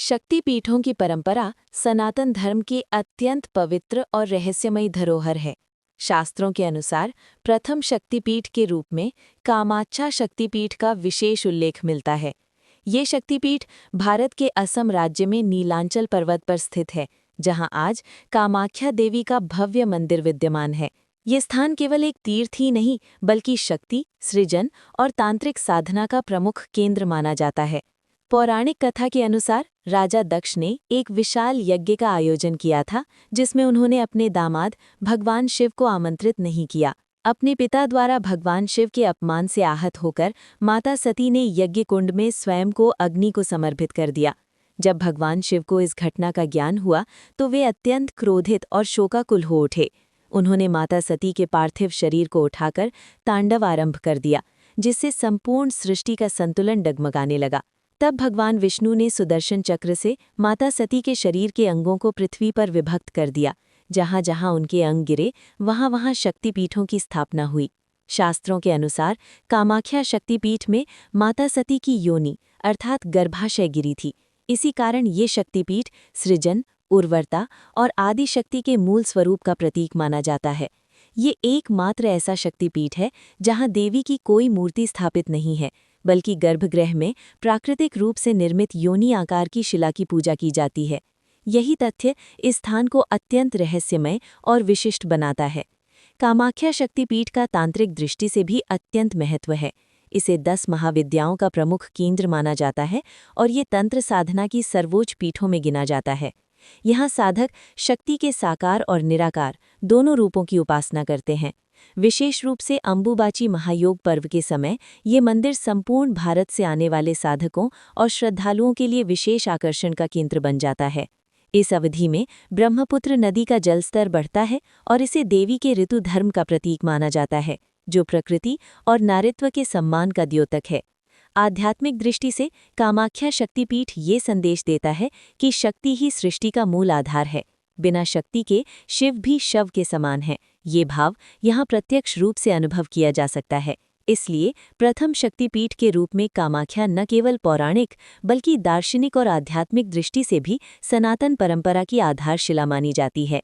शक्तिपीठों की परंपरा सनातन धर्म की अत्यंत पवित्र और रहस्यमयी धरोहर है। शास्त्रों के अनुसार प्रथम शक्तिपीठ के रूप में कामाख्या शक्तिपीठ का विशेष उल्लेख मिलता है। ये शक्तिपीठ भारत के असम राज्य में नीलांचल पर्वत पर स्थित है, जहां आज कामाख्या देवी का भव्य मंदिर विद्यमान है। ये स्थान केवल एक तीर्थ ही नहीं, बल्कि शक्ति, सृजन और तांत्रिक साधना का प्रमुख केंद्र माना जाता है। पौराणिक कथा के अनुसार राजा दक्ष ने एक विशाल यज्ञ का आयोजन किया था, जिसमें उन्होंने अपने दामाद भगवान शिव को आमंत्रित नहीं किया। अपने पिता द्वारा भगवान शिव के अपमान से आहत होकर माता सती ने यज्ञ कुंड में स्वयं को अग्नि को समर्पित कर दिया। जब भगवान शिव को इस घटना का ज्ञान हुआ तो वे अत्यंत क्रोधित और शोकाकुल हो उठे। उन्होंने माता सती के पार्थिव शरीर को उठाकर तांडव आरंभ कर दिया, जिससे संपूर्ण सृष्टि का संतुलन डगमगाने लगा। तब भगवान विष्णु ने सुदर्शन चक्र से माता सती के शरीर के अंगों को पृथ्वी पर विभक्त कर दिया। जहाँ जहाँ उनके अंग गिरे, वहाँ वहाँ शक्तिपीठों की स्थापना हुई। शास्त्रों के अनुसार कामाख्या शक्तिपीठ में माता सती की योनि अर्थात गर्भाशय गिरी थी। इसी कारण ये शक्तिपीठ सृजन, उर्वरता और आदि शक्ति के मूल स्वरूप का प्रतीक माना जाता है। ये एकमात्र ऐसा शक्तिपीठ है जहाँ देवी की कोई मूर्ति स्थापित नहीं है, बल्कि गर्भगृह में प्राकृतिक रूप से निर्मित योनि आकार की शिला की पूजा की जाती है। यही तथ्य इस स्थान को अत्यंत रहस्यमय और विशिष्ट बनाता है। कामाख्या शक्तिपीठ का तांत्रिक दृष्टि से भी अत्यंत महत्व है। इसे 10 महाविद्याओं का प्रमुख केंद्र माना जाता है और ये तंत्र साधना की सर्वोच्च पीठों में गिना जाता है। यहाँ साधक शक्ति के साकार और निराकार दोनों रूपों की उपासना करते हैं। विशेष रूप से अंबुबाची महायोग पर्व के समय ये मंदिर संपूर्ण भारत से आने वाले साधकों और श्रद्धालुओं के लिए विशेष आकर्षण का केंद्र बन जाता है। इस अवधि में ब्रह्मपुत्र नदी का जलस्तर बढ़ता है और इसे देवी के ऋतु धर्म का प्रतीक माना जाता है, जो प्रकृति और नारित्व के सम्मान का द्योतक है। आध्यात्मिक दृष्टि से कामाख्या शक्तिपीठ ये संदेश देता है कि शक्ति ही सृष्टि का मूल आधार है। बिना शक्ति के शिव भी शव के समान है। ये भाव यहाँ प्रत्यक्ष रूप से अनुभव किया जा सकता है। इसलिए प्रथम शक्तिपीठ के रूप में कामाख्या न केवल पौराणिक बल्कि दार्शनिक और आध्यात्मिक दृष्टि से भी सनातन परंपरा की आधारशिला मानी जाती है।